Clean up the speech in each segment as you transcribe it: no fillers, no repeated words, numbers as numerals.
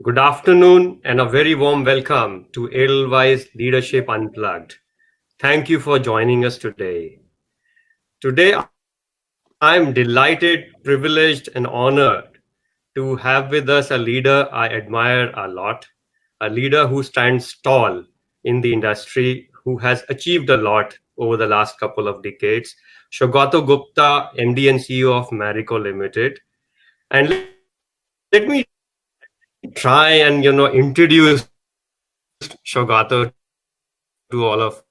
Good afternoon and a very warm welcome to Edelweiss Leadership Unplugged. Thank you for joining us today. Today, I'm delighted, privileged, and honored to have with us a leader I admire a lot, a leader who stands tall in the industry, who has achieved a lot over the last couple of decades, Saugata Gupta, MD and CEO of Marico Ltd. And let me try and introduce Saugata to all of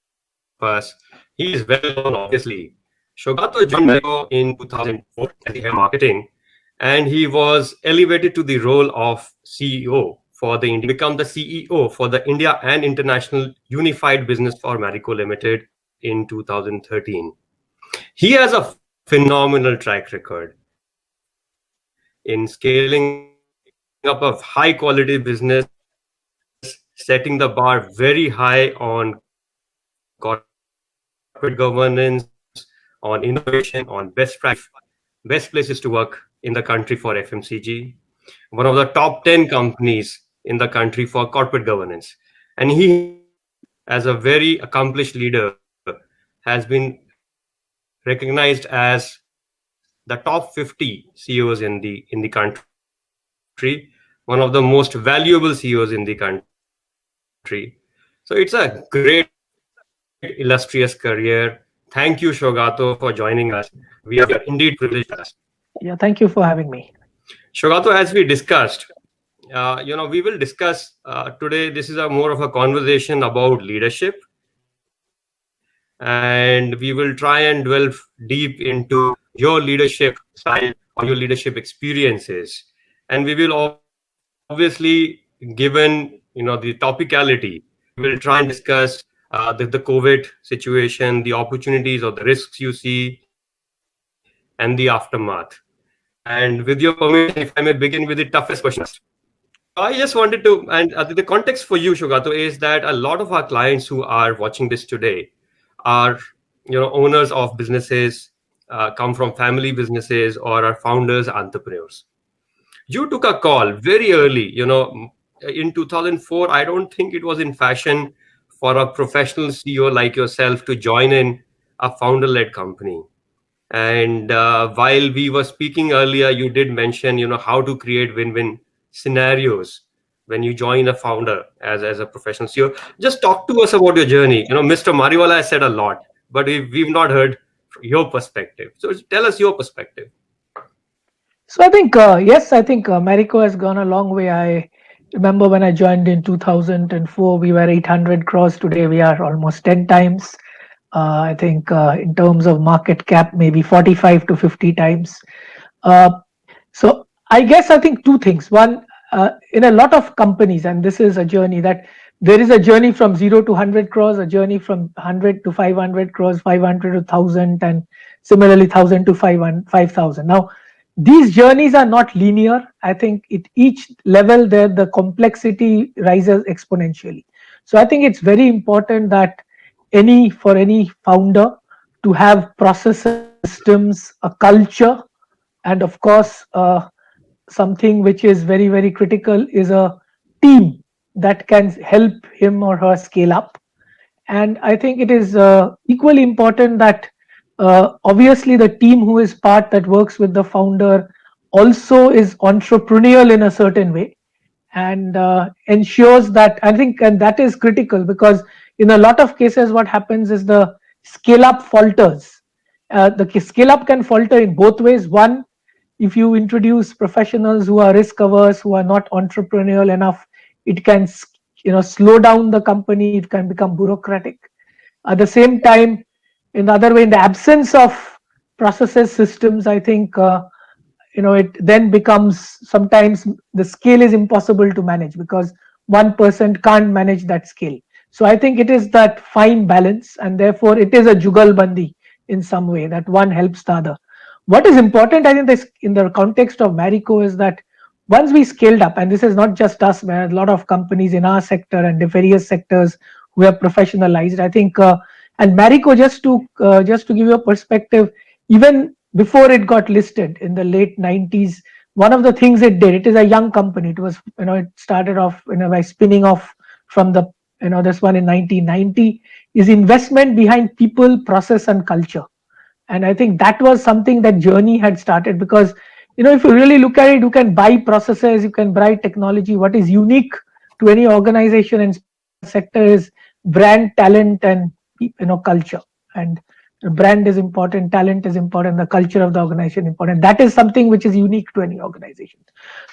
us. He is well known, obviously. Saugata joined Marico in 2004 as the head of marketing, and he was elevated to the role of CEO for the India, become the CEO for the India and International Unified Business for Marico Limited in 2013. He has a phenomenal track record in scaling up a high quality business, setting the bar very high on corporate governance, on innovation, on best practice, best places to work in the country for FMCG, one of the top 10 companies in the country for corporate governance. And he, as a very accomplished leader, has been recognized as the top 50 CEOs in the country, one of the most valuable CEOs in the country. So it's a great illustrious career. Thank you, Shogato, for joining us. We are indeed privileged to have you. Shogato, as we discussed, Yeah, thank you for having me. we will discuss today. This is a more of a conversation about leadership, and we will try and delve deep into your leadership style or your leadership experiences. And we will obviously, given the topicality, we will try and discuss the COVID situation, the opportunities or the risks you see, and the aftermath. And with your permission, if I may begin with the toughest question first. I just wanted to, and the context for you, Shogato, is that a lot of our clients who are watching this today are, owners of businesses, come from family businesses, or are founders, entrepreneurs. You took a call very early, in 2004. I don't think it was in fashion for a professional CEO like yourself to join in a founder-led company. And while we were speaking earlier, you did mention, how to create win-win scenarios when you join a founder as a professional CEO. Just talk to us about your journey. Mr. Mariwala has said a lot, but we've not heard your perspective. So tell us your perspective. So I think, yes, I think Marico has gone a long way. I remember when I joined in 2004, we were 800 crores. Today, we are almost 10 times. I think in terms of market cap, maybe 45 to 50 times. So I guess I think two things. One, in a lot of companies, and this is a journey that there is a journey from 0 to 100 crores, a journey from 100 to 500 crores, 500 to 1000, and similarly 1000 to 5000. Now, these journeys are not linear. I think at each level there the complexity rises exponentially. So I think it's very important that for any founder to have processes, systems, a culture, and of course something which is very, very critical is a team that can help him or her scale up. And I think it is equally important that obviously the team who is part that works with the founder also is entrepreneurial in a certain way, and ensures that, I think, and that is critical, because in a lot of cases what happens is the scale up falters. The scale up can falter in both ways. One, if you introduce professionals who are risk averse, who are not entrepreneurial enough, it can slow down the company, it can become bureaucratic. At the same time, in the other way, in the absence of processes, systems, I think it then becomes, sometimes the scale is impossible to manage because one person can't manage that scale. So I think it is that fine balance, and therefore it is a jugalbandi in some way, that one helps the other. What is important, I think, this in the context of Marico, is that once we scaled up, and this is not just us, there are a lot of companies in our sector and the various sectors who have professionalized, I think, and Marico, just to give you a perspective, even before it got listed in the late 90s, one of the things it did, it is a young company. It was, it started off, by spinning off from the, this one in 1990, is investment behind people, process, and culture. And I think that was something that journey had started, because if you really look at it, you can buy processes, you can buy technology. What is unique to any organization, and especially in our sector, is brand, talent, and culture. And the brand is important, talent is important, the culture of the organization important. That is something which is unique to any organization.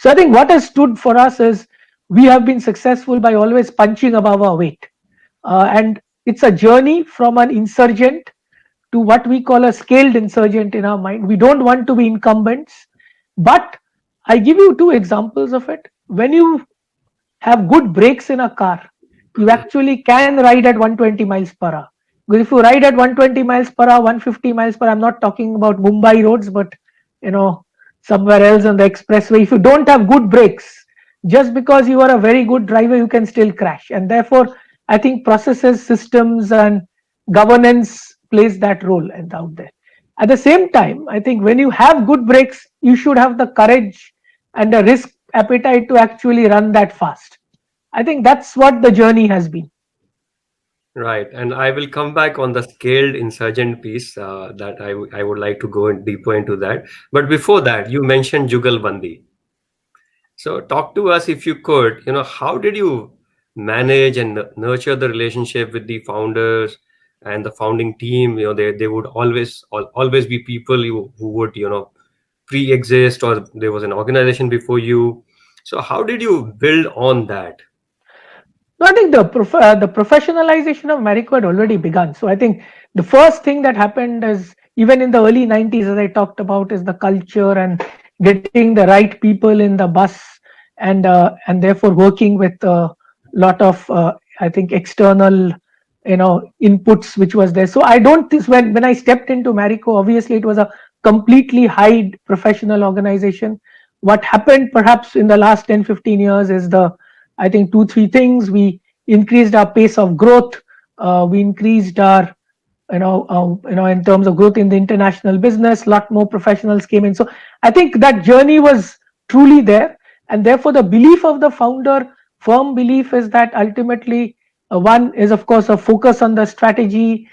So I think what has stood for us is, we have been successful by always punching above our weight. And it's a journey from an insurgent to what we call a scaled insurgent in our mind. We don't want to be incumbents, but I give you two examples of it. When you have good brakes in a car, you actually can ride at 120 miles per hour. Because if you ride at 120 miles per hour, 150 miles per hour, I'm not talking about Mumbai roads, but you know, somewhere else on the expressway, if you don't have good brakes, just because you are a very good driver, you can still crash. And therefore, I think processes, systems, and governance plays that role and out there. At the same time, I think when you have good brakes, you should have the courage and the risk appetite to actually run that fast. I think that's what the journey has been. Right, and I will come back on the scaled insurgent piece that I would like to go in deeper into that. But before that, you mentioned Jugalbandi. So talk to us if you could, how did you manage and nurture the relationship with the founders and the founding team? They would always be people who would, pre-exist, or there was an organization before you. So how did you build on that? No, I think the professionalization of Marico had already begun. So I think the first thing that happened is, even in the early 90s, as I talked about, is the culture and getting the right people in the bus, and therefore working with a lot of I think external inputs which was there. So I don't think, when I stepped into Marico, obviously it was a completely high professional organization. What happened perhaps in the last 10-15 years is, I think, two, three things. We increased our pace of growth. We increased our, in terms of growth in the international business. A lot more professionals came in. So I think that journey was truly there, and therefore the belief of the founder, firm belief, is that ultimately, one is of course a focus on the strategy,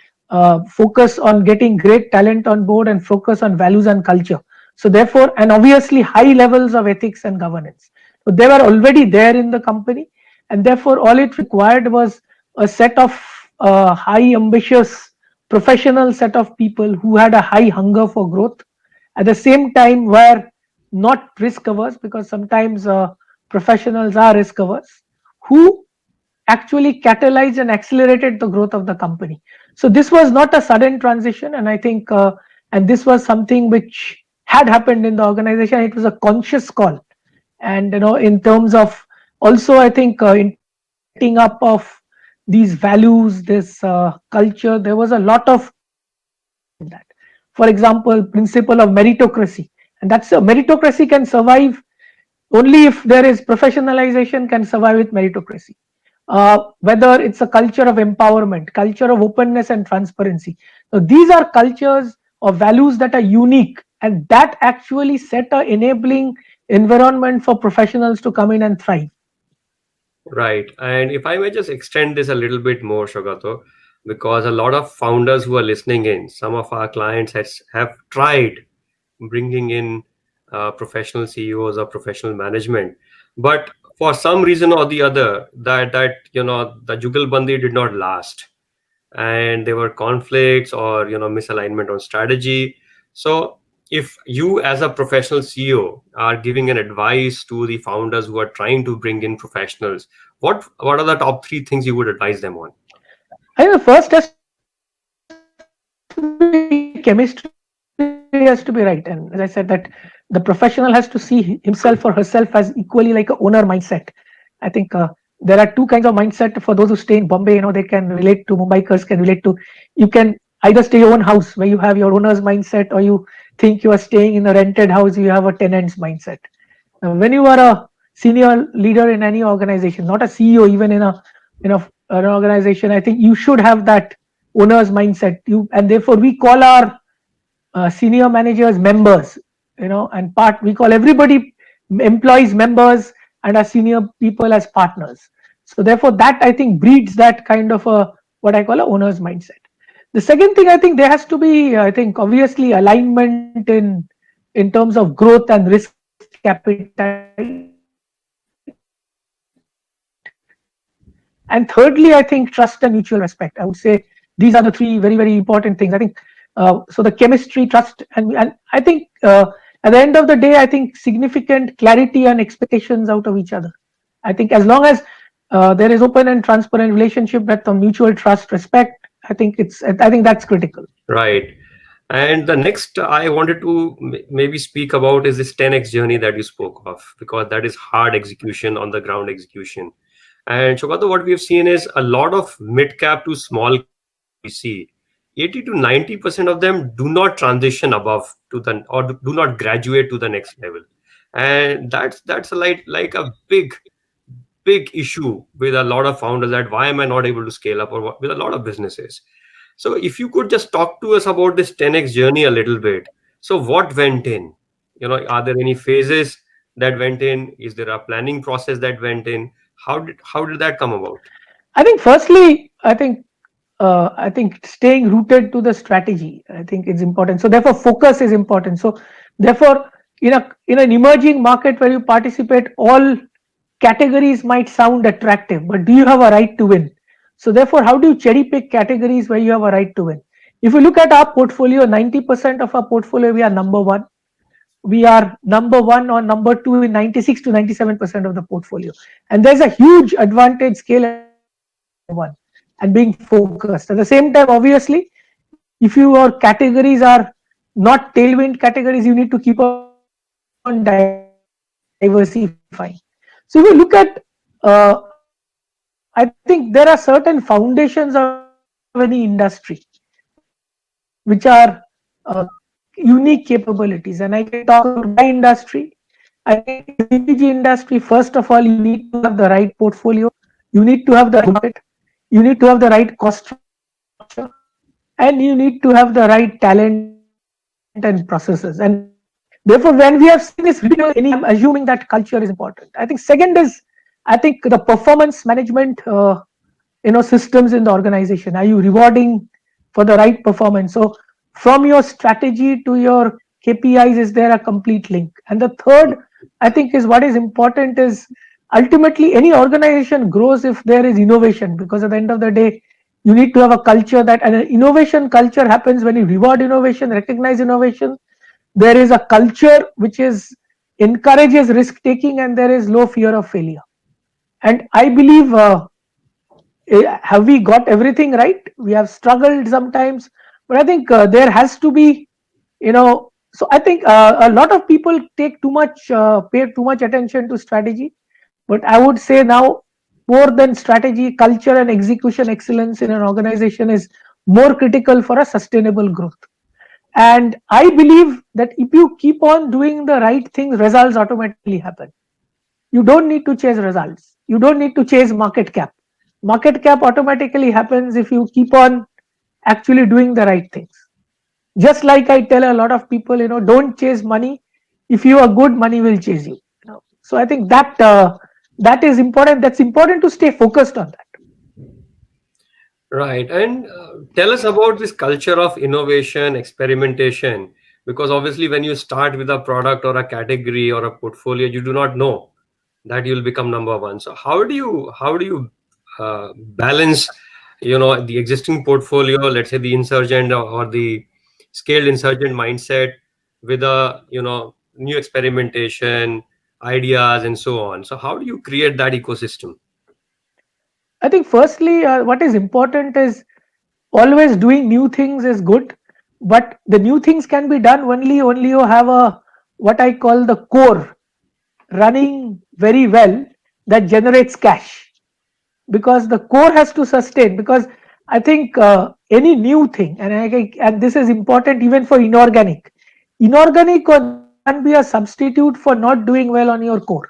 focus on getting great talent on board, and focus on values and culture. So therefore, and obviously high levels of ethics and governance. So they were already there in the company, and therefore all it required was a set of high ambitious professional set of people who had a high hunger for growth, at the same time were not risk averse, because sometimes professionals are risk averse, who actually catalyzed and accelerated the growth of the company. So this was not a sudden transition, and I think, and this was something which had happened in the organization. It was a conscious call. And in terms of, also I think, in terms of setting up of these values, this culture, there was a lot of principles behind that. For example, principle of meritocracy. And that's, meritocracy can survive only if there is professionalization, can survive with meritocracy. Whether it's a culture of empowerment, culture of openness and transparency. So these are cultures or values that are unique, and that actually set a enabling environment for professionals to come in and thrive. Right. And if I may just extend this a little bit more, Shogato, because a lot of founders who are listening in, some of our clients have tried bringing in professional CEOs or professional management, but for some reason or the other, that the Jugalbandi did not last, and there were conflicts or misalignment on strategy. So if you as a professional CEO are giving an advice to the founders who are trying to bring in professionals, what are the top three things you would advise them on? I think the first has to be chemistry has to be right. And as I said, that the professional has to see himself or herself as equally like a owner mindset. I think there are two kinds of mindset. For those who stay in Bombay, they can relate to, Mumbaikars can relate to. You can either stay your own house where you have your owner's mindset, or you think you are staying in a rented house, you have a tenant's mindset. Now, when you are a senior leader in any organization, not a CEO, even in an organization, I think you should have that owner's mindset. And therefore, we call our senior managers members, and we call everybody employees, members, and our senior people as partners. So therefore, that I think breeds that kind of a what I call a owner's mindset. The second thing, I think there has to be, I think, obviously alignment in terms of growth and risk appetite. And thirdly, I think trust and mutual respect. I would say these are the three very, very important things. I think so. The chemistry, trust, and I think at the end of the day, I think significant clarity and expectations out of each other. I think as long as there is open and transparent relationship with the mutual trust, respect. I think that's critical. Right. And the next I wanted to maybe speak about is this 10x journey that you spoke of, because that is hard execution, on the ground execution. And Shogata, what we have seen is a lot of mid cap to small companies that we see, 80 to 90% of them do not transition above to the, or do not graduate to the next level. And that's like a big issue with a lot of founders, that why am I not able to scale up, or with a lot of businesses. So if you could just talk to us about this 10x journey a little bit. So what went in? Are there any phases that went in? Is there a planning process that went in? How did that come about? I think firstly, I think staying rooted to the strategy, I think it's important. So therefore, focus is important. So therefore, in an emerging market where you participate, all categories might sound attractive, but do you have a right to win? So therefore, how do you cherry pick categories where you have a right to win? If you look at our portfolio, 90% of our portfolio, we are number one. We are number one or number two in 96 to 97% of the portfolio. And there's a huge advantage, scale advantage in being number one and being focused. At the same time, obviously, if your categories are not tailwind categories, you need to keep on diversifying. So if you look at, I think there are certain foundations of any industry which are unique capabilities. And I can talk about my industry. I think in the CPG industry, first of all, you need to have the right portfolio. You need to have the right go-to-market. You need to have the right market. You need to have the right cost structure, and you need to have the right talent and processes. And therefore, when we have seen this repeat in any industry, I'm assuming that culture is important. I think second is, I think the performance management systems in the organization. Are you rewarding for the right performance? So from your strategy to your KPIs, is there a complete link? And the third, I think, is what is important is ultimately any organization grows if there is innovation, because at the end of the day, you need to have a culture that, and an innovation culture happens when you reward innovation, recognize innovation. There is a culture which is encourages risk taking, and there is low fear of failure. And I believe, have we got everything right? We have struggled sometimes, but I think there has to be, so I think a lot of people take too much, pay too much attention to strategy. But I would say now, more than strategy, culture and execution excellence in an organization is more critical for a sustainable growth. And I believe that if you keep on doing the right things, results automatically happen. You don't need to chase results. You don't need to chase market cap. Market cap automatically happens if you keep on actually doing the right things. Just like I tell a lot of people, don't chase money. If you are good, money will chase you. So I think that is important. That's important to stay focused on that. Right. And tell us about this culture of innovation, experimentation, because obviously when you start with a product or a category or a portfolio, you do not know that you'll become number one. So how do you balance, the existing portfolio, let's say the insurgent or the scaled insurgent mindset with a, new experimentation, ideas, and so on. So how do you create that ecosystem? I think firstly, what is important is always doing new things is good, but the new things can be done only you have a what I call the core running very well that generates cash, because the core has to sustain. Because I think any new thing, and this is important even for inorganic can't be a substitute for not doing well on your core.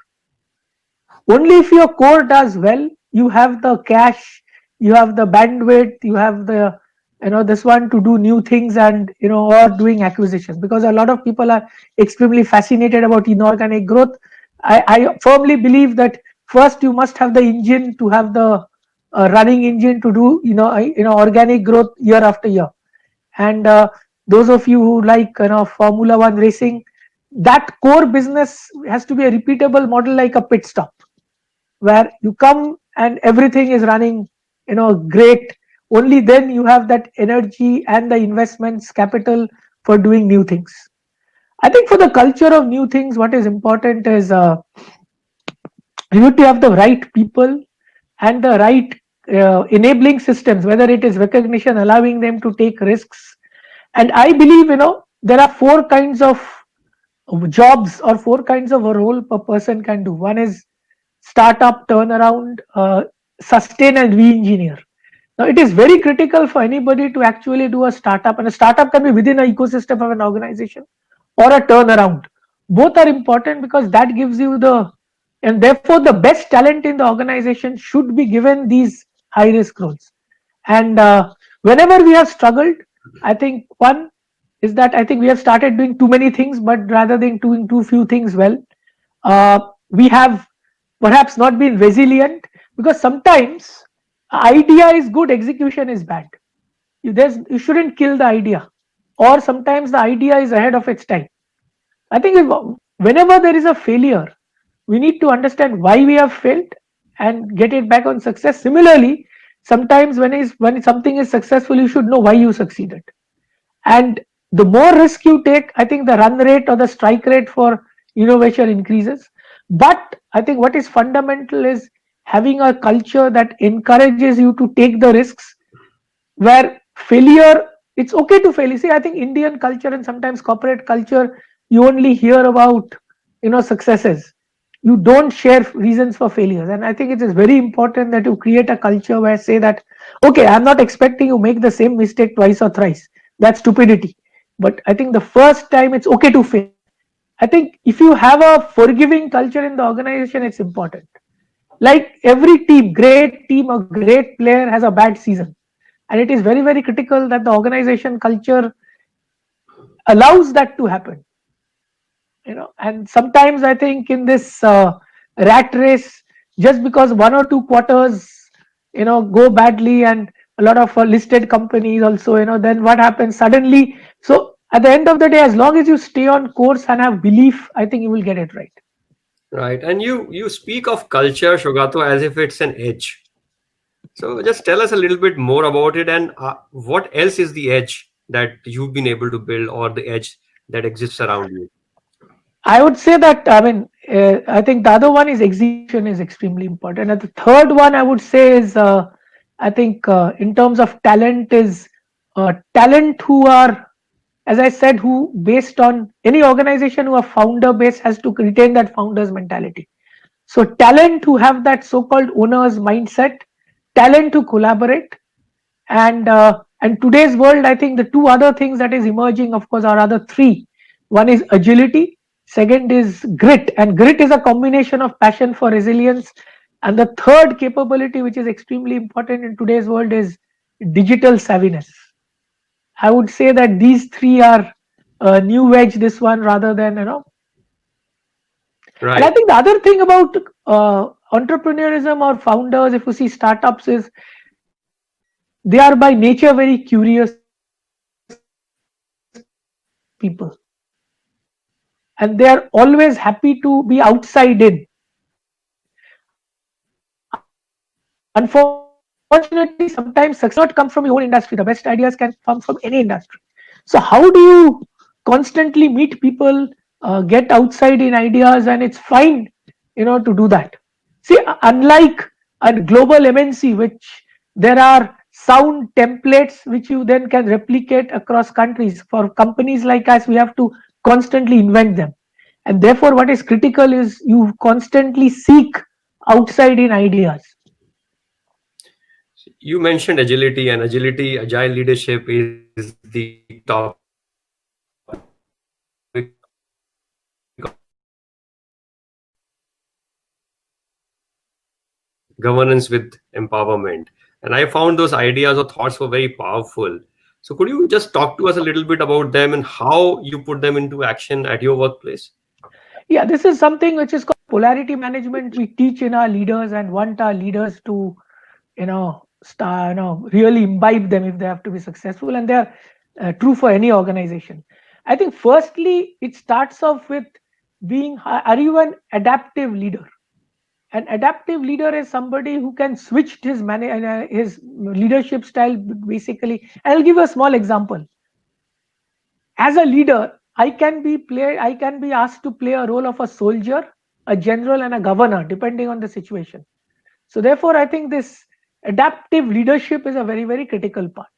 Only if your core does well, you have the cash, you have the bandwidth, you have the this one to do new things, and or doing acquisitions. Because a lot of people are extremely fascinated about inorganic growth. I firmly believe that first you must have the engine to have the running engine to do organic growth year after year. And those of you who like Formula One racing, that core business has to be a repeatable model like a pit stop, where you come and everything is running great. Only then you have that energy and the investments capital for doing new things. I think for the culture of new things, what is important is you need to have the right people and the right enabling systems, whether it is recognition, allowing them to take risks. And I believe there are four kinds of jobs or four kinds of a role a person can do. One is startup, turnaround, sustain, and re-engineer. Now, it is very critical for anybody to actually do a startup, and a startup can be within an ecosystem of an organization or a turnaround. Both are important because that gives you and therefore the best talent in the organization should be given these high risk roles. And whenever we have struggled, I think one is that I think we have started doing too many things, but rather than doing too few things well, we have perhaps not been resilient, because sometimes idea is good, execution is bad. You shouldn't kill the idea, or sometimes the idea is ahead of its time. I think whenever there is a failure, we need to understand why we have failed and get it back on success. Similarly, sometimes when something is successful, you should know why you succeeded. And the more risk you take, I think the run rate or the strike rate for innovation increases. But I think what is fundamental is having a culture that encourages you to take the risks, where failure, it's okay to fail. You see, I think Indian culture and sometimes corporate culture, you only hear about successes. You don't share reasons for failures. And I think it is very important that you create a culture where say that, okay, I'm not expecting you make the same mistake twice or thrice. That's stupidity. But I think the first time it's okay to fail. I think if you have a forgiving culture in the organization, it's important. Like every team, great team, a great player has a bad season, and it is very, very critical that the organization culture allows that to happen. And sometimes I think in this rat race, just because one or two quarters go badly, and a lot of listed companies also, then what happens suddenly. So at the end of the day, as long as you stay on course and have belief, I think you will get it right. Right. And you speak of culture, Shogato, as if it's an edge. So just tell us a little bit more about it, and what else is the edge that you've been able to build, or the edge that exists around you? I would say that, I mean, I think the other one is execution is extremely important. And the third one I would say is, I think in terms of talent is talent who are, as I said, who based on any organization who are founder based has to retain that founder's mentality. So talent who have that so-called owner's mindset, talent to collaborate, and today's world, I think the two other things that is emerging, of course, are other three. One is agility, second is grit, and grit is a combination of passion for resilience, and the third capability which is extremely important in today's world is digital savviness. I would say that these three are new age, this one, rather than and I Right. think the other thing about entrepreneurism or founders, if you see startups, is they are by nature very curious people, and they are always happy to be outside in. Unfortunately, sometimes success does not come from your own industry. The best ideas can come from any industry. So how do you constantly meet people, get outside in ideas? And it's fine, to do that. See, unlike a global MNC, which there are sound templates which you then can replicate across countries, for companies like us, we have to constantly invent them. And therefore, what is critical is you constantly seek outside in ideas. You mentioned agility, and agile leadership is the topic of governance with empowerment. And I found those ideas or thoughts were very powerful. So could you just talk to us a little bit about them and how you put them into action at your workplace? Yeah, this is something which is called polarity management we teach in our leaders and want our leaders to, really imbibe them if they have to be successful, and they are true for any organization. I think firstly it starts off with being, are you an adaptive leader? An adaptive leader is somebody who can switch his leadership style basically. I'll give a small example. As a leader, I can be asked to play a role of a soldier, a general, and a governor depending on the situation. So therefore I think this adaptive leadership is a very, very critical part,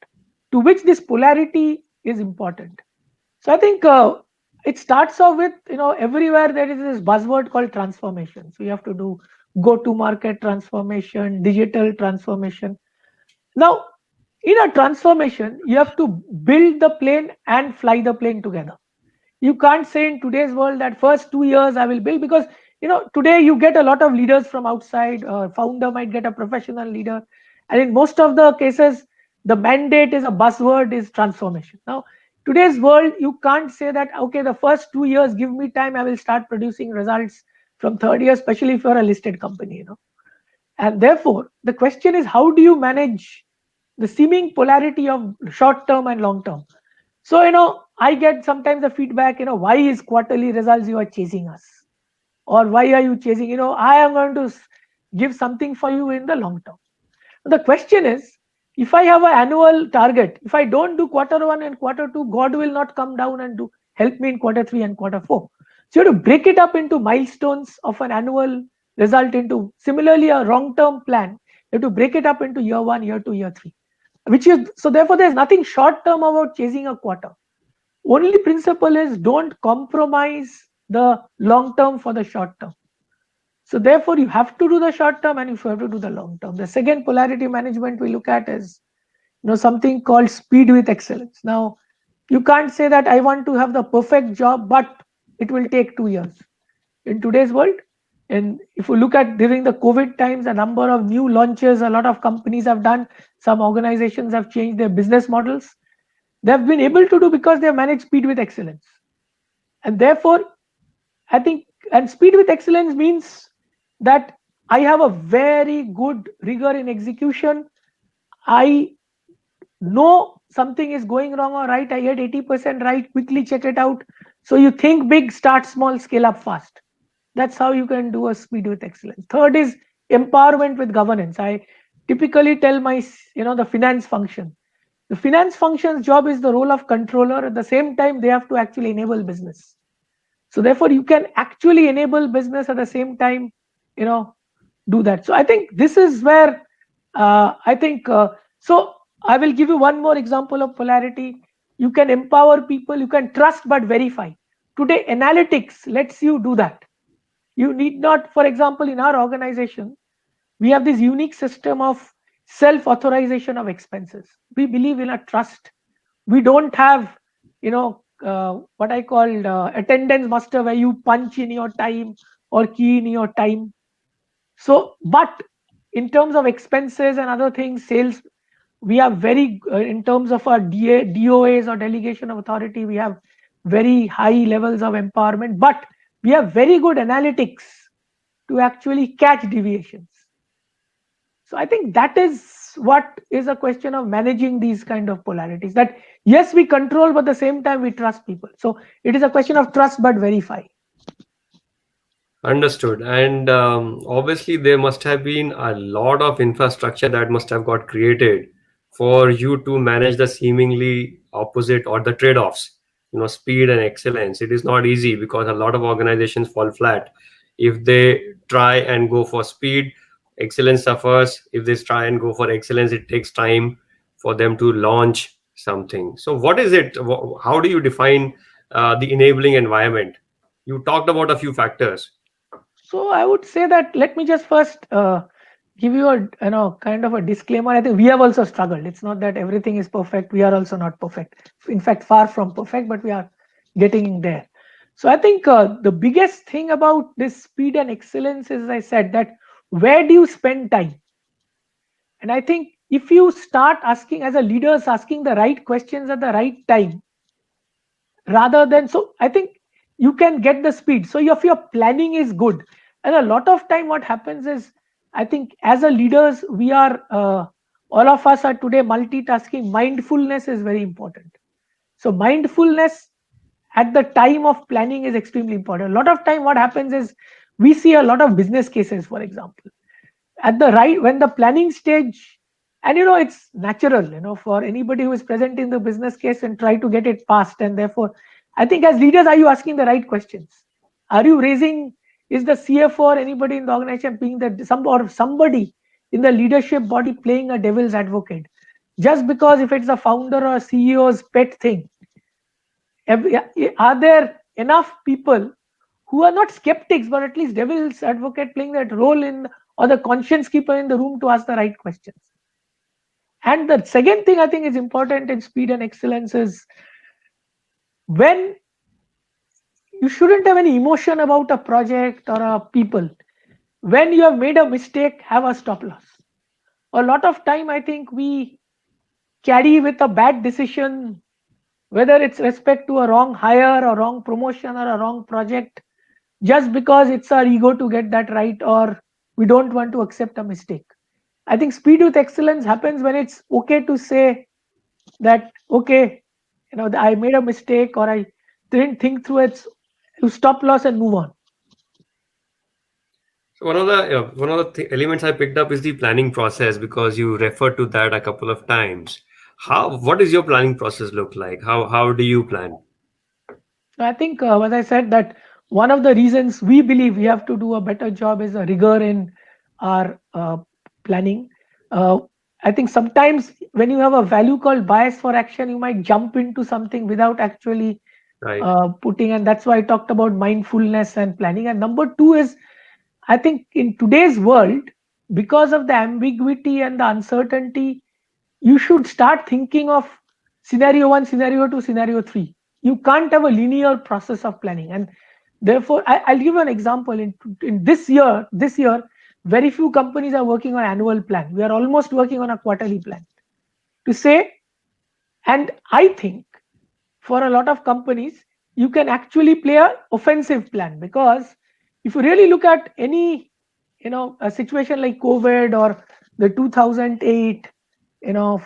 to which this polarity is important. So I think it starts off with, everywhere there is this buzzword called transformation. So you have to do go to market transformation, digital transformation. Now, in a transformation, you have to build the plane and fly the plane together. You can't say in today's world that first 2 years I will build, because today you get a lot of leaders from outside. Founder might get a professional leader, and in most of the cases, the mandate is a buzzword is transformation. Now, today's world, you can't say that okay, the first 2 years give me time, I will start producing results from third year, especially if you're a listed company. And therefore, the question is, how do you manage the seeming polarity of short term and long term? So, I get sometimes the feedback, why is quarterly results you are chasing us? Or why are you chasing, I am going to give something for you in the long term. The question is, if I have an annual target, if I don't do quarter one and quarter two, God will not come down and do help me in quarter three and quarter four. So you have to break it up into milestones of an annual result into similarly a long-term plan. You have to break it up into year one, year two, year three. Which is so therefore there's nothing short term about chasing a quarter. Only principle is don't compromise the long term for the short term. So therefore, you have to do the short term and you have to do the long term. The second polarity management we look at is, something called speed with excellence. Now, you can't say that I want to have the perfect job, but it will take 2 years. In today's world, and if you look at during the COVID times, a number of new launches a lot of companies have done. Some organizations have changed their business models. They have been able to do because they have managed speed with excellence. And therefore, I think, and speed with excellence means that I have a very good rigor in execution. I know something is going wrong or right. I get 80% right, quickly check it out. So you think big, start small, scale up fast. That's how you can do a speed with excellence. Third is empowerment with governance. I typically tell my, the finance function. The finance function's job is the role of controller. At the same time, they have to actually enable business. So therefore, you can actually enable business at the same time, you know, do that. So I think this is where I think. So I will give you one more example of polarity. You can empower people. You can trust but verify. Today, analytics lets you do that. You need not, for example, in our organization, we have this unique system of self-authorization of expenses. We believe in a trust. We don't have, what I call attendance master, where you punch in your time or key in your time. So, but in terms of expenses and other things, sales, we are very, in terms of our DOAs or delegation of authority, we have very high levels of empowerment, but we have very good analytics to actually catch deviations. So I think that is what is a question of managing these kind of polarities. That yes, we control, but at the same time we trust people. So it is a question of trust but verify. Understood. And obviously, there must have been a lot of infrastructure that must have got created for you to manage the seemingly opposite or the trade-offs, speed and excellence. It is not easy because a lot of organizations fall flat. If they try and go for speed, excellence suffers. If they try and go for excellence, it takes time for them to launch something. So, what is it? How do you define the enabling environment? You talked about a few factors. So I would say that let me just first give you a kind of a disclaimer. I think we have also struggled. It's not that everything is perfect. We are also not perfect. In fact, far from perfect, but we are getting there. So I think the biggest thing about this speed and excellence is, as I said, that where do you spend time? And I think if you start asking, as a leaders, asking the right questions at the right time, rather than, so I think you can get the speed. So if your planning is good, And a lot of time what happens is, I think as a leaders, we are all of us are today multitasking. Mindfulness is very important. So mindfulness at the time of planning is extremely important. A lot of time what happens is, we see a lot of business cases, for example, at the right when the planning stage, and it's natural, for anybody who is presenting the business case and try to get it passed. And therefore, I think as leaders, are you asking the right questions? Are you raising, is the CFO or anybody in the organization being somebody in the leadership body playing a devil's advocate, just because if it's a founder or a CEO's pet thing? Are there enough people who are not skeptics but at least devil's advocate playing that role in, or the conscience keeper in the room to ask the right questions? And the second thing I think is important in speed and excellence is, when you shouldn't have any emotion about a project or a people. When you have made a mistake, have a stop loss. A lot of time I think we carry with a bad decision, whether it's respect to a wrong hire or wrong promotion or a wrong project, just because it's our ego to get that right, or we don't want to accept a mistake. I think speed with excellence happens when it's okay to say that, okay, I made a mistake, or I didn't think through it. You stop loss and move on. So one of the elements I picked up is the planning process, because you referred to that a couple of times. What does your planning process look like? How do you plan? I think, as I said, that one of the reasons we believe we have to do a better job is a rigor in our planning. Uh, I think sometimes when you have a value called bias for action, you might jump into something without actually Right. putting, and that's why I talked about mindfulness and planning. And number two is, I think in today's world, because of the ambiguity and the uncertainty, you should start thinking of scenario one, scenario two, scenario three. You can't have a linear process of planning. And therefore, I'll give you an example. In this year, very few companies are working on annual plan. We are almost working on a quarterly plan to say. And I think for a lot of companies, you can actually play a offensive plan, because if you really look at any, a situation like COVID or the 2008,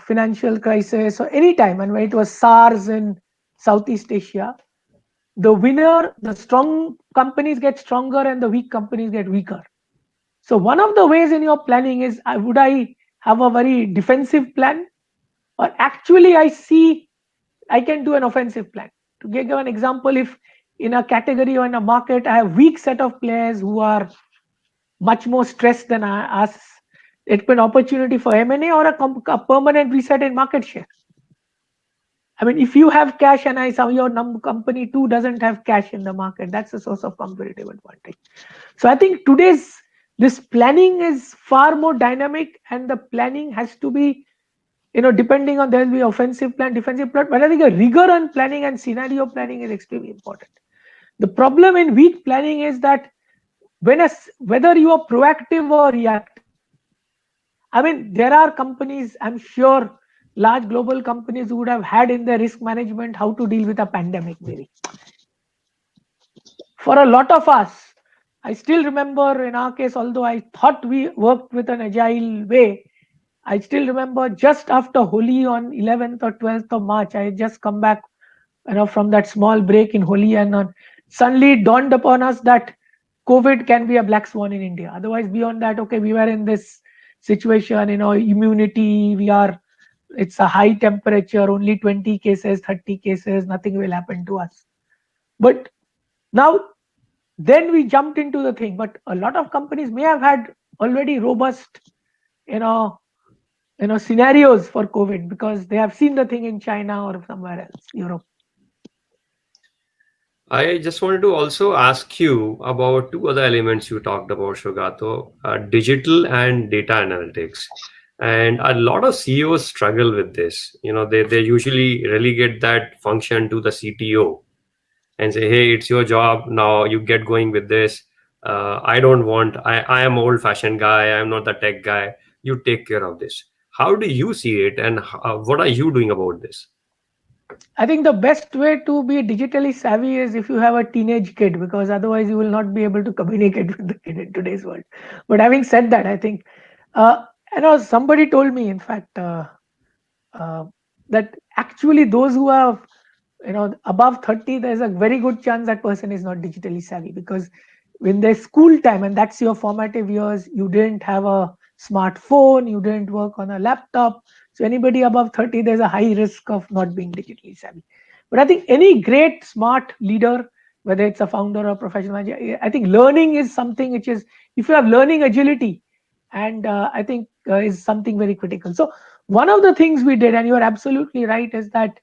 financial crisis, or any time, and when it was SARS in Southeast Asia, the strong companies get stronger and the weak companies get weaker. So one of the ways in your planning is, would I have a very defensive plan, or actually I can do an offensive plan? To give an example, if in a category or in a market I have weak set of players who are much more stressed than us, it be an opportunity for M&A or a permanent reset in market share. I mean, if you have cash and your company too doesn't have cash in the market, that's a source of competitive advantage. So I think this planning is far more dynamic, and the planning has to be, depending on, there will be offensive plan, defensive plan, but I think a rigor on planning and scenario planning is extremely important. The problem in weak planning is that whether you are proactive or reactive, I mean, there are companies, I'm sure, large global companies who would have had in their risk management how to deal with a pandemic, maybe. For a lot of us, I still remember in our case, although I thought we worked with an agile way, I still remember just after Holi on 11th or 12th of March, I had just come back, from that small break in Holi, and suddenly it dawned upon us that COVID can be a black swan in India. Otherwise, beyond that, okay, we were in this situation, immunity, it's a high temperature, only 20 cases, 30 cases, nothing will happen to us. But now, then we jumped into the thing. But a lot of companies may have had already robust, you know, scenarios for COVID, because they have seen the thing in China or somewhere else, Europe. I just wanted to also ask you about two other elements you talked about, Shogato, digital and data analytics. And a lot of CEOs struggle with this. They usually relegate that function to the CTO and say, hey, it's your job. Now you get going with this. I am old fashioned guy. I'm not the tech guy. You take care of this. How do you see it? And what are you doing about this? I think the best way to be digitally savvy is if you have a teenage kid, because otherwise you will not be able to communicate with the kid in today's world. But having said that, I think, uh, somebody told me, in fact, uh, that actually those who are above 30, there's a very good chance that person is not digitally savvy, because when their school time, and that's your formative years, you didn't have a smartphone, you didn't work on a laptop. So anybody above 30, there's a high risk of not being digitally savvy. But I think any great smart leader, whether it's a founder or professional manager, I think learning is something which is, if you have learning agility, and I think is something very critical. So one of the things we did, and you are absolutely right, is that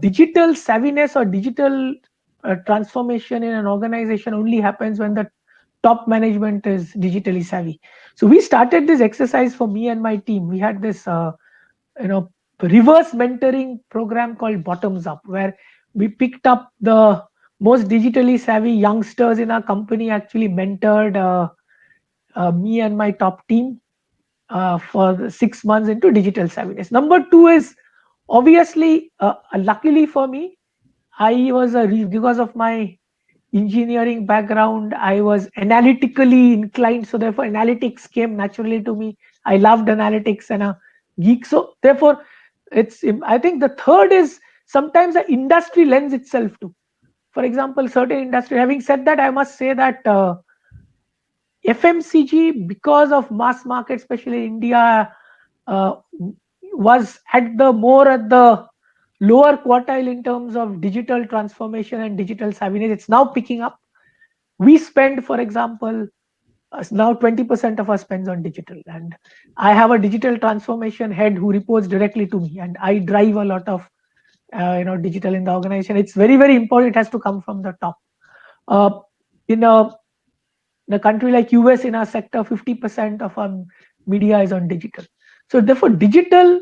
digital savviness or digital transformation in an organization only happens when the top management is digitally savvy. So we started this exercise for me and my team. We had this you know reverse mentoring program called Bottoms Up, where we picked up the most digitally savvy youngsters in our company, actually mentored me and my top team for the 6 months into digital savviness. Number two is, obviously, luckily for me, because of my engineering background, I was analytically inclined. So therefore, analytics came naturally to me. I loved analytics and a geek. So therefore, I think the third is, sometimes the industry lends itself to. For example, certain industry. Having said that, I must say that FMCG, because of mass market, especially India, uh, was at the lower quartile in terms of digital transformation and digital savviness. It's now picking up. We spend, for example, now 20% of our spends on digital, and I have a digital transformation head who reports directly to me, and I drive a lot of digital in the organization. It's very, very important. It has to come from the top. Uh, in a country like US, in our sector, 50% of our media is on digital. So therefore, digital,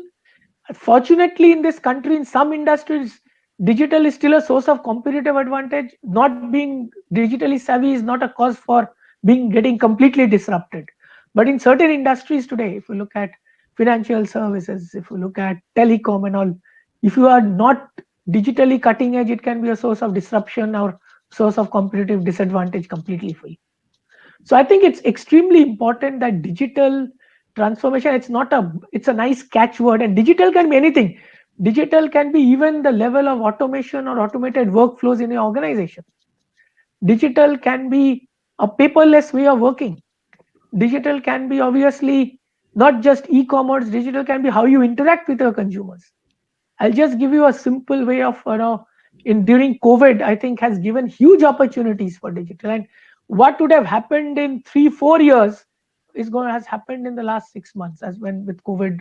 fortunately, in this country, in some industries, digital is still a source of competitive advantage. Not being digitally savvy is not a cause for being getting completely disrupted. But in certain industries today, if you look at financial services, if you look at telecom and all, if you are not digitally cutting edge, it can be a source of disruption or source of competitive disadvantage completely for you. So I think it's extremely important that digital transformation, it's a nice catchword, and digital can be anything. Digital can be even the level of automation or automated workflows in your organization. Digital can be a paperless way of working. Digital can be, obviously, not just e-commerce. Digital can be how you interact with your consumers. I'll just give you a simple way of, in during COVID, I think has given huge opportunities for digital. And what would have happened in 3 4 years is going has happened in the last 6 months, as when with COVID,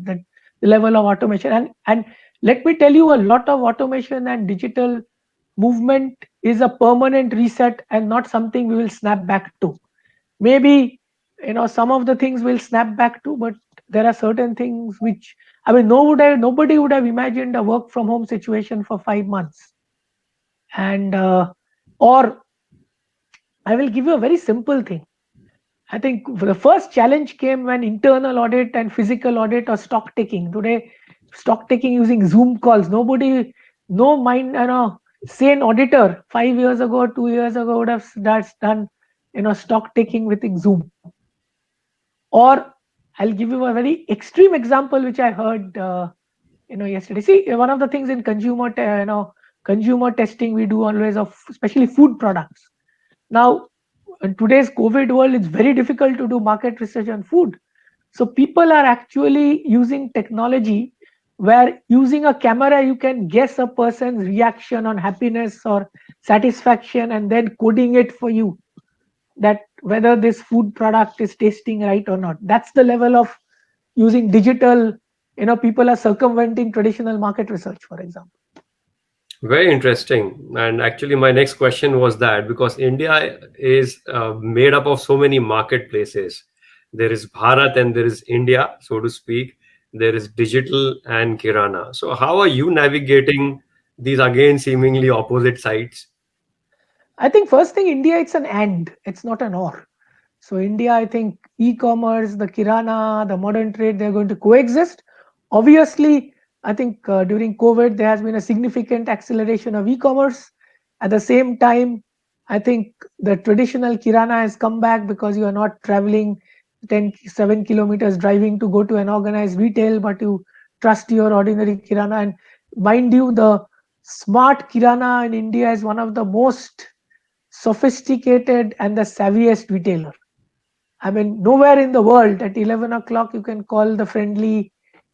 that the level of automation. And let me tell you, a lot of automation and digital movement is a permanent reset and not something we will snap back to. Maybe some of the things will snap back to, but there are certain things which, I mean, nobody would have imagined a work from home situation for 5 months. And or I will give you a very simple thing. I think the first challenge came when internal audit and physical audit or stock taking. Today, stock taking using Zoom calls, nobody, no mind, sane auditor 5 years ago, 2 years ago, would have that's done stock taking with Zoom. Or I'll give you a very extreme example which I heard yesterday. See, one of the things in consumer testing we do always, of especially food products. Now, in today's COVID world, it's very difficult to do market research on food. So people are actually using technology where, using a camera, you can guess a person's reaction on happiness or satisfaction, and then coding it for you, that whether this food product is tasting right or not. That's the level of using digital. People are circumventing traditional market research, for example. Very interesting. And actually, my next question was that because India is made up of so many marketplaces. There is Bharat and there is India, so to speak. There is digital and Kirana. So, how are you navigating these again seemingly opposite sides? I think first thing, India, it's an and, it's not an or. So India, I think e-commerce, the kirana, the modern trade, they're going to coexist. Obviously, I think during COVID, there has been a significant acceleration of e-commerce. At the same time, I think the traditional kirana has come back because you are not traveling 7 kilometers driving to go to an organized retail, but you trust your ordinary kirana. And mind you, the smart kirana in India is one of the most sophisticated and the savviest retailer. I mean, nowhere in the world at 11 o'clock you can call the friendly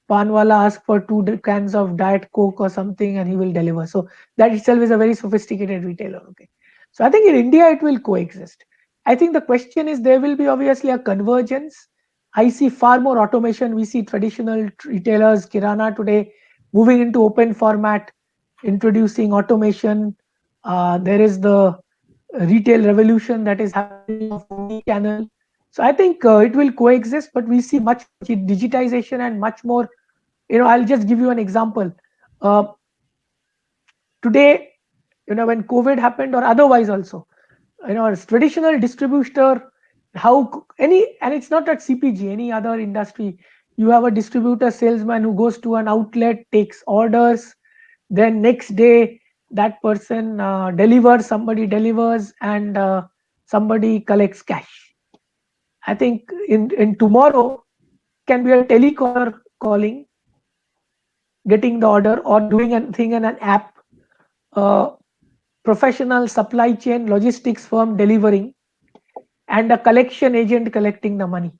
panwala, ask for cans of Diet Coke or something, and he will deliver. So that itself is a very sophisticated retailer. Okay. So I think in India it will coexist. I think the question is there will be obviously a convergence. I see far more automation. We see traditional retailers, Kirana today, moving into open format, introducing automation. There is the retail revolution that is happening of omni-channel. So I think it will coexist, but we see much more digitization and much more. I'll just give you an example. Uh, Today, when COVID happened or otherwise also, as traditional distributor, and it's not at CPG, any other industry, you have a distributor salesman who goes to an outlet, takes orders, then next day that person somebody delivers, and somebody collects cash. I think in tomorrow can be a telecaller calling, getting the order, or doing a thing in an app, a professional supply chain logistics firm delivering, and a collection agent collecting the money.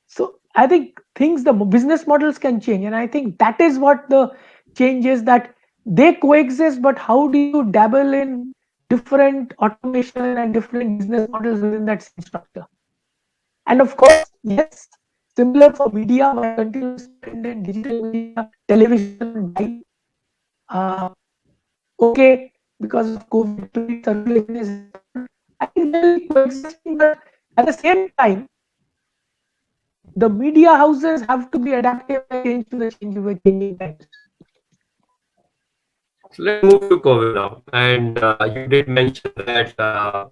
So I think the business models can change, and I think that is what the change is, that they coexist, but how do you dabble in different automation and different business models within that same structure? And of course, yes, similar for media, while continue to spend in digital media, television, died. Uh, okay, because of COVID, print circulation is restored. I think they will be coexisting, but at the same time, the media houses have to be adaptive and change to the changing times. So let's move to COVID now. And you did mention that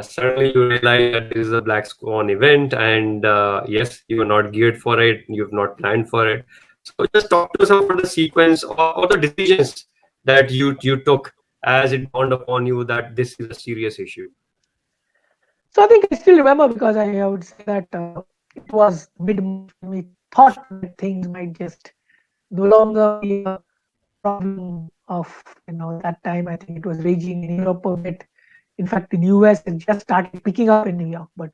suddenly you realize that this is a black swan event, and yes, you are not geared for it, you've not planned for it. So just talk to us about the sequence or the decisions that you took as it dawned upon you that this is a serious issue. So I think I still remember, because I would say that it was mid-March when we thought that things might just no longer be a problem of that time. I think it was raging in Europe a bit. In fact, in US it just started picking up in New York, but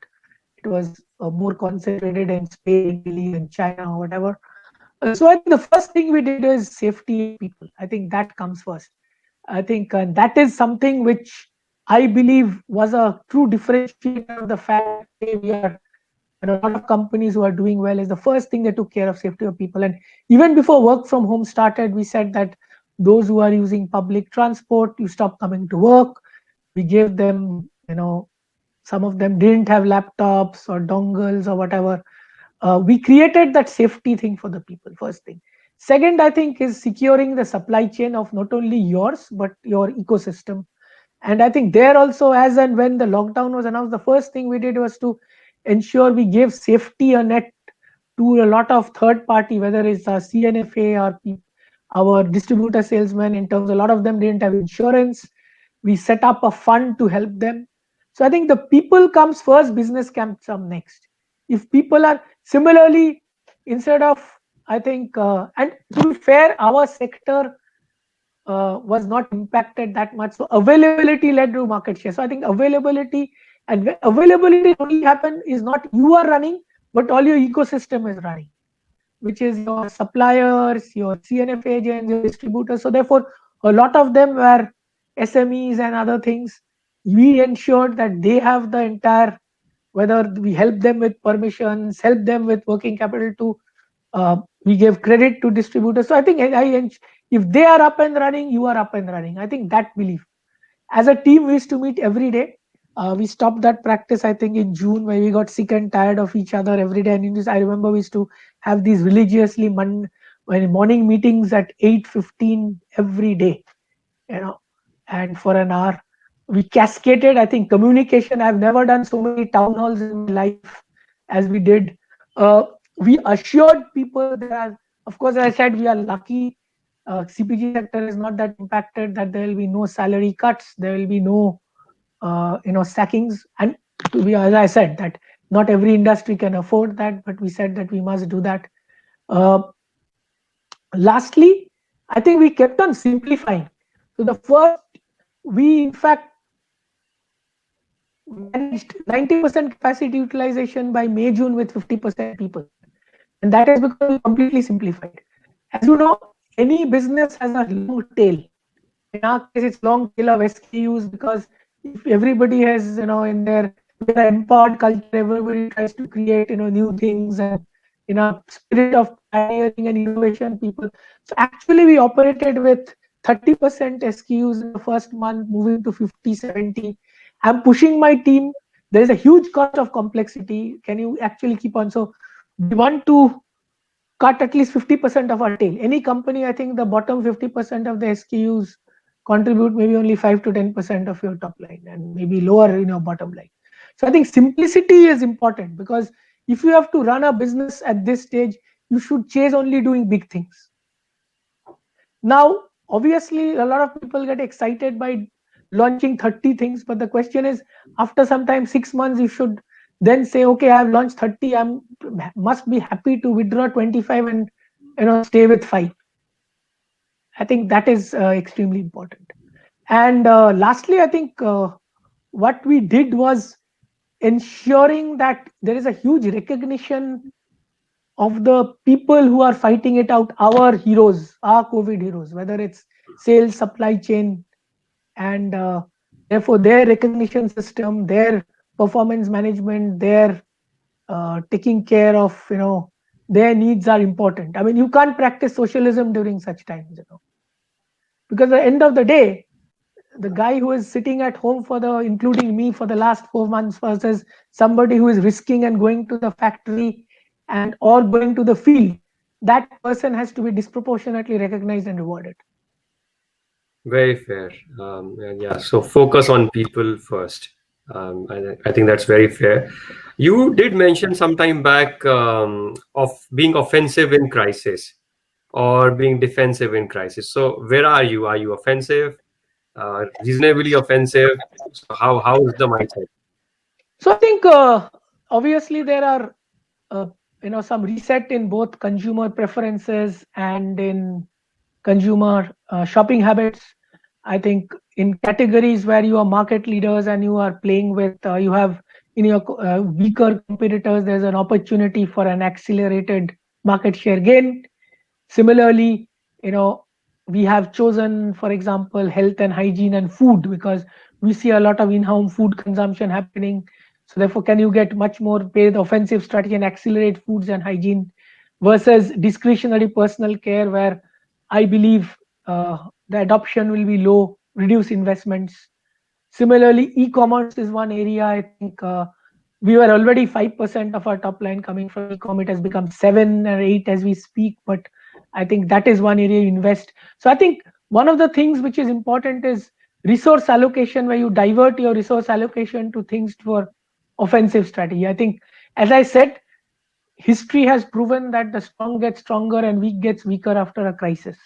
it was more concentrated in Spain, Italy, and China or whatever. So I think the first thing we did is safety of people. I think that comes first. I think that is something which I believe was a true differentiator of the fact that today we are, and a lot of companies who are doing well, is the first thing they took care of safety of people. And even before work from home started, we said that those who are using public transport, you stop coming to work. We gave them, some of them didn't have laptops or dongles or whatever. We created that safety thing for the people, first thing. Second, I think, is securing the supply chain of not only yours but your ecosystem. And I think there also, as and when the lockdown was announced, the first thing we did was to ensure we gave safety a net to a lot of third party, whether it's our CNFA or our distributor salesmen. In terms, a lot of them didn't have insurance. We set up a fund to help them. So I think the people comes first, business comes next. If people are similarly, instead of, I think, and to be fair, our sector was not impacted that much. So availability led to market share. So I think availability, and availability only happen is not you are running, but all your ecosystem is running, which is your suppliers, your CNF agents, your distributors. So therefore, a lot of them were SMEs and other things. We ensured that they have the entire, whether we help them with permissions, help them with working capital to, we gave credit to distributors. So I think if they are up and running, you are up and running. I think that belief. As a team, we used to meet every day. We stopped that practice, I think, in June, where we got sick and tired of each other every day. And in this, I remember we used to have these religiously morning meetings at 8:15 every day, you know, and for an hour. We cascaded, I think, communication. I've never done so many town halls in my life as we did. We assured people there are Of course, as I said, we are lucky. CPG sector is not that impacted, that there will be no salary cuts, there will be no sackings. And to be, as I said, that not every industry can afford that, but we said that we must do that. uh, Lastly, I think we kept on simplifying. So the first, we in fact managed 90% capacity utilization by May, June with 50% people. And that is because we completely simplified. As you know, any business has a long tail. In our case, it's long tail of SKUs, because if everybody has, in their, with an empowered culture, everybody tries to create, new things, and in a spirit of pioneering and innovation, people. So actually, we operated with 30% SKUs in the first month, moving to 50, 70. I'm pushing my team. There is a huge cost of complexity. Can you actually keep on? So we want to cut at least 50% of our tail. Any company, I think the bottom 50% of the SKUs contribute maybe only 5 to 10% of your top line, and maybe lower in your bottom line. So I think simplicity is important, because if you have to run a business at this stage, you should chase only doing big things. Now, obviously, a lot of people get excited by launching 30 things, but the question is, after some time, 6 months, you should then say, okay, I've launched 30, I must be happy to withdraw 25 and stay with 5. I think that is extremely important. And lastly, I think what we did was ensuring that there is a huge recognition of the people who are fighting it out, our heroes, our COVID heroes, whether it's sales, supply chain, and therefore their recognition system, their performance management, their taking care of, their needs are important. I mean, you can't practice socialism during such times, because at the end of the day, the guy who is sitting at home for the, including me, for the last 4 months, versus somebody who is risking and going to the factory and or going to the field, that person has to be disproportionately recognized and rewarded. Very fair. And yeah, so focus on people first. I think that's very fair. You did mention some time back of being offensive in crisis or being defensive in crisis. So where are you? Are you offensive, reasonably offensive? So how is the mindset? So I think obviously there are uh, some reset in both consumer preferences and in consumer shopping habits. I think in categories where you are market leaders and you are playing with, you have in your weaker competitors, there's an opportunity for an accelerated market share gain. Similarly, we have chosen, for example, health and hygiene and food, because we see a lot of in-home food consumption happening. So therefore, can you get much more, pay the offensive strategy and accelerate foods and hygiene, versus discretionary personal care, where I believe the adoption will be low, reduce investments. Similarly, e-commerce is one area. I think we were already 5% of our top line coming from e-com. It has become 7 or 8 as we speak, but I think that is one area you invest. So I think one of the things which is important is resource allocation, where you divert your resource allocation to things for offensive strategy. I think, as I said, history has proven that the strong gets stronger and weak gets weaker after a crisis.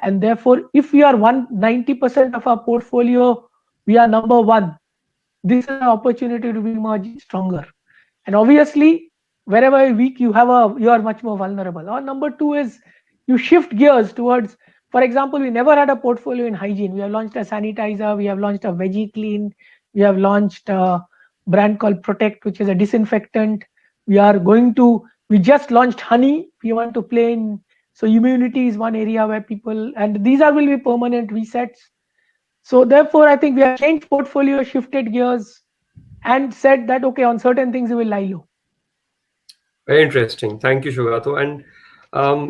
And therefore, if we are 190% of our portfolio, we are number one, this is an opportunity to be much stronger. And obviously, wherever you're weak, you are much more vulnerable. Or number two is you shift gears towards, for example, we never had a portfolio in hygiene. We have launched a sanitizer, we have launched a veggie clean, we have launched a brand called Protect, which is a disinfectant. We just launched honey. We want to play in, so immunity is one area where people, and these will be permanent resets. So therefore, I think we have changed portfolio, shifted gears, and said that okay, on certain things we will lie low. Very interesting. Thank you, Shugato. And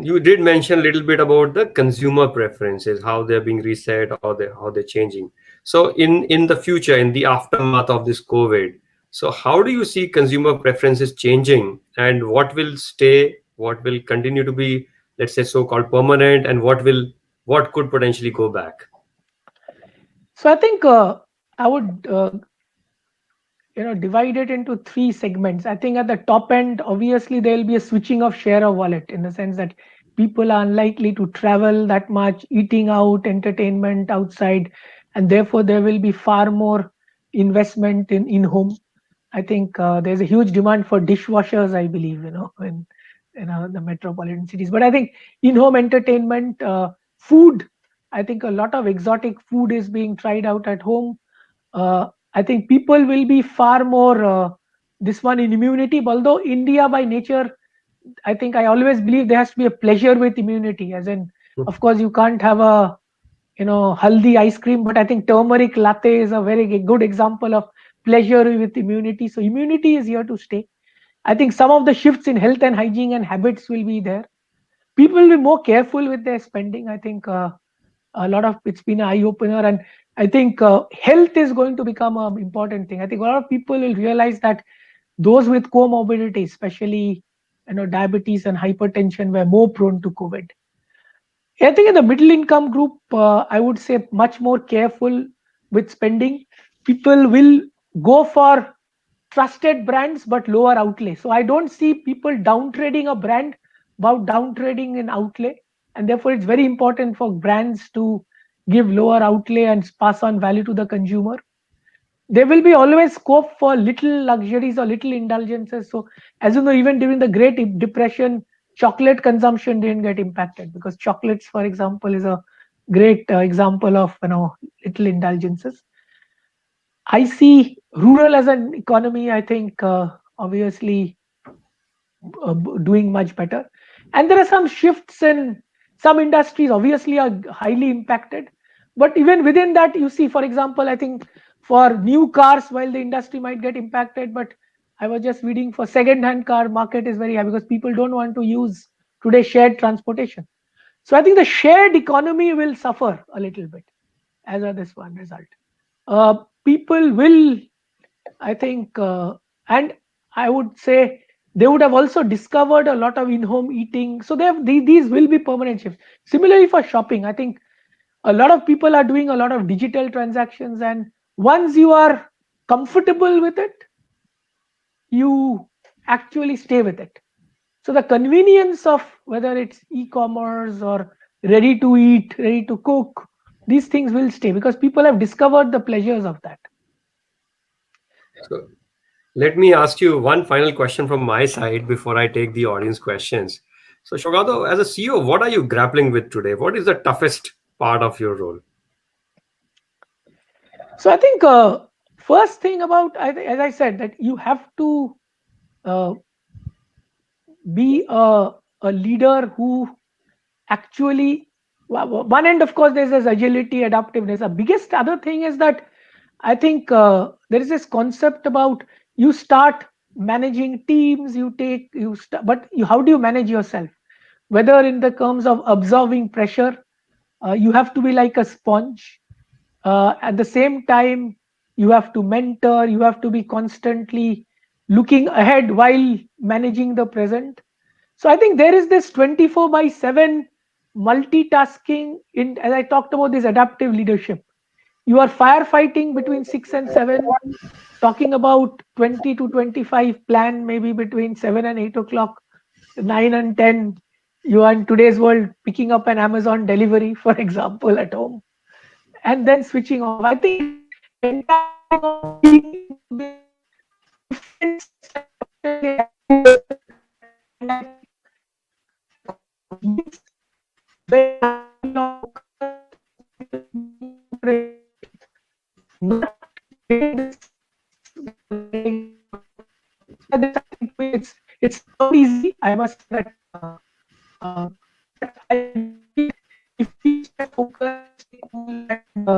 you did mention a little bit about the consumer preferences, how they're being reset, how they're changing. So in the future, in the aftermath of this COVID, so how do you see consumer preferences changing, and what will stay, what will continue to be, let's say, so-called permanent, and what could potentially go back? So I think I would divide it into three segments. I think at the top end, obviously there will be a switching of share of wallet, in the sense that People are unlikely to travel that much, eating out, entertainment outside, and therefore there will be far more investment in home. I think there's a huge demand for dishwashers, I believe, in the metropolitan cities. But I think in-home entertainment, food, I think a lot of exotic food is being tried out at home. I think people will be far more this one in immunity. Although India by nature, I think I always believe there has to be a pleasure with immunity. As in, of course, you can't have a healthy ice cream, but I think turmeric latte is a very good example of pleasure with immunity. So immunity is here to stay. I think some of the shifts in health and hygiene and habits will be there. People will be more careful with their spending. I think a lot of it's been an eye opener, and I think health is going to become an important thing. I think a lot of people will realize that those with comorbidities, especially diabetes and hypertension, were more prone to COVID. I think in the middle income group, I would say much more careful with spending. People will go for trusted brands but lower outlay. So I don't see people downtrading a brand about downtrading in outlay. And therefore, it's very important for brands to give lower outlay and pass on value to the consumer. There will be always scope for little luxuries or little indulgences. So, as you know, even during the Great Depression, chocolate consumption didn't get impacted because chocolates, for example, is a great example of little indulgences. I see rural as an economy. I think obviously doing much better, and there are some shifts in some industries. Obviously, are highly impacted, but even within that, you see, for example, I think for new cars, while the industry might get impacted, but I was just reading for second-hand car market is very high because people don't want to use today shared transportation. So I think the shared economy will suffer a little bit as a this one result. People will, I think, and I would say they would have also discovered a lot of in-home eating. So these will be permanent shifts. Similarly for shopping, I think a lot of people are doing a lot of digital transactions, and once you are comfortable with it, you actually stay with it. So the convenience of whether it's e-commerce or ready to eat, ready to cook, these things will stay because people have discovered the pleasures of that. So let me ask you one final question from my side before I take the audience questions. So, Shogato, as a CEO, what are you grappling with today? What is the toughest part of your role? So I think first thing about, as I said, that you have to uh, be a leader who actually, one end, of course, there's this agility, adaptiveness. The biggest other thing is that I think there is this concept about you start managing teams, but how do you manage yourself? Whether in the terms of absorbing pressure, you have to be like a sponge. At the same time, you have to mentor, you have to be constantly looking ahead while managing the present. So I think there is this 24/7 multitasking in, as I talked about, this adaptive leadership. You are firefighting between 6 and 7, talking about 20 to 25 plan, maybe between 7 and 8 o'clock, 9 and 10. You are in today's world picking up an Amazon delivery, for example, at home, and then switching off. I think this entire thing of being into this different set of constantly adaptive, and I think needs very high level of focus, deliberate, not getting distracted because getting distracted. So this, I think it's not easy. I must say that, but I believe if we stay focused, stay cool, and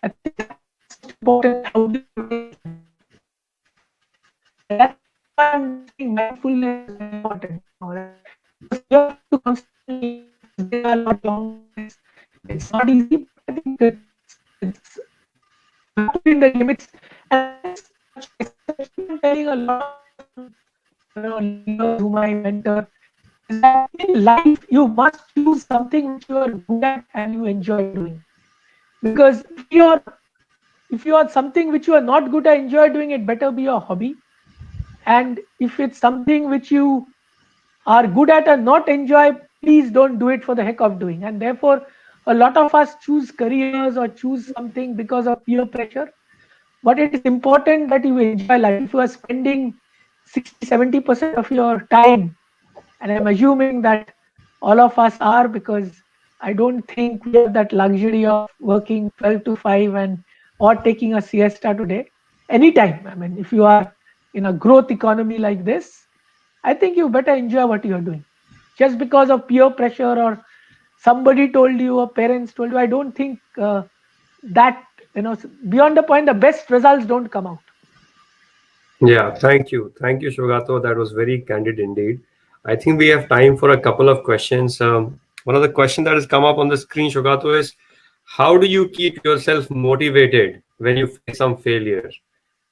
I think that's most important. That how do you remain agile? And that's why I'm saying mindfulness is very important. Because you have to constantly, because there are a lot of long days. It's not easy, but I think it's you have to be in the limits. And I think this especially I'm telling a lot of young leaders whom I mentor is that in life you must choose something which you are good at and you enjoy doing. Because if you are something which you are not good at enjoy doing, it better be a hobby. And if it's something which you are good at and not enjoy, please don't do it for the heck of doing. And therefore, a lot of us choose careers or choose something because of peer pressure. But it is important that you enjoy life. If you are spending 60-70% of your time, and I'm assuming that all of us are, because I don't think we have that luxury of working 12 to 5 and or taking a siesta today. Anytime. I mean, if you are in a growth economy like this, I think you better enjoy what you're doing. Just because of peer pressure or somebody told you or parents told you, I don't think that, beyond the point, the best results don't come out. Yeah, thank you. Thank you, Shogato. That was very candid indeed. I think we have time for a couple of questions. One of the questions that has come up on the screen, Shogato, is how do you keep yourself motivated when you face some failure?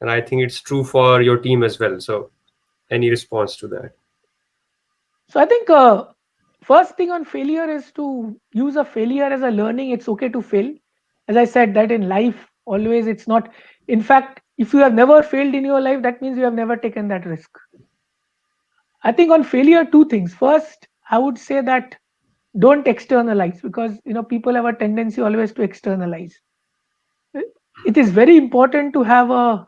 And I think it's true for your team as well. So, any response to that? So I think first thing on failure is to use a failure as a learning. It's okay to fail. As I said, that in life, always it's not. In fact, if you have never failed in your life, that means you have never taken that risk. I think on failure, two things. First, I would say that don't externalize, because people have a tendency always to externalize. It is very important to have a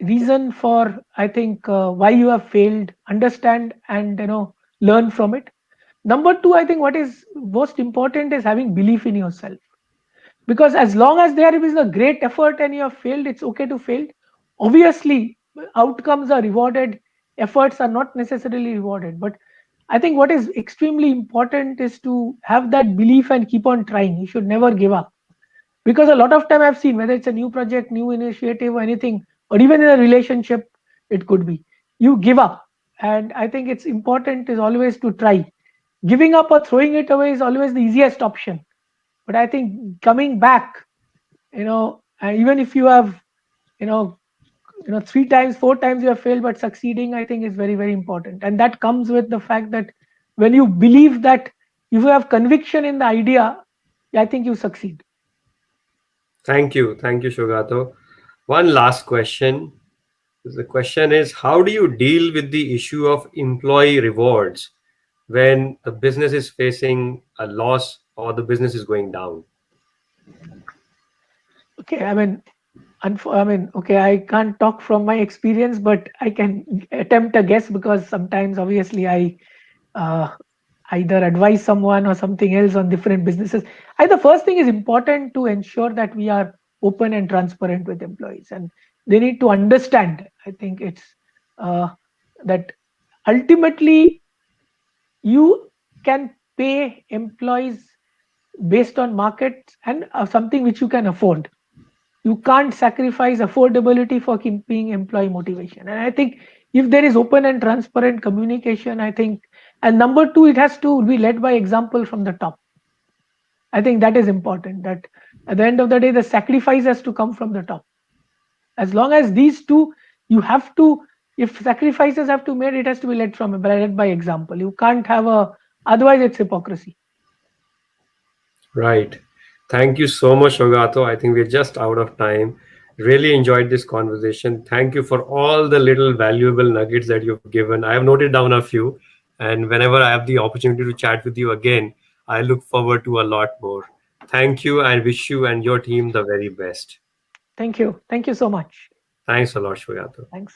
reason for, I think, why you have failed, understand, and learn from it. Number two, I think what is most important is having belief in yourself, because as long as there is a great effort and you have failed, it's okay to fail. Obviously, outcomes are rewarded, efforts are not necessarily rewarded, but I think what is extremely important is to have that belief and keep on trying. You should never give up, because a lot of time I've seen, whether it's a new project, new initiative, or anything, or even in a relationship, it could be, you give up. And I think it's important is always to try. Giving up or throwing it away is always the easiest option. But I think coming back, and even if you have, you know three times, four times you have failed, but succeeding, I think is very, very important. And that comes with the fact that when you believe, that if you have conviction in the idea, I think you succeed. Thank you. Thank you, Shogato. One last question. The question is, how do you deal with the issue of employee rewards when the business is facing a loss or the business is going down? Okay, okay, I can't talk from my experience, but I can attempt a guess, because sometimes, obviously, I uh, either advise someone or something else on different businesses. The first thing is important to ensure that we are open and transparent with employees, and they need to understand. I think it's uh, that ultimately you can pay employees based on market and something which you can afford. You can't sacrifice affordability for keeping employee motivation. And I think if there is open and transparent communication, I think, and number two, it has to be led by example from the top. I think that is important, that at the end of the day, the sacrifice has to come from the top. As long as these two, you have to, if sacrifices have to be made, it has to be led by example. You can't have a, otherwise it's hypocrisy. Right. Thank you so much, Shogato. I think we're just out of time. Really enjoyed this conversation. Thank you for all the little valuable nuggets that you've given. I have noted down a few, and whenever I have the opportunity to chat with you again, I look forward to a lot more. Thank you. I wish you and your team the very best. Thank you. Thank you so much. Thanks a lot, Shogato. Thanks.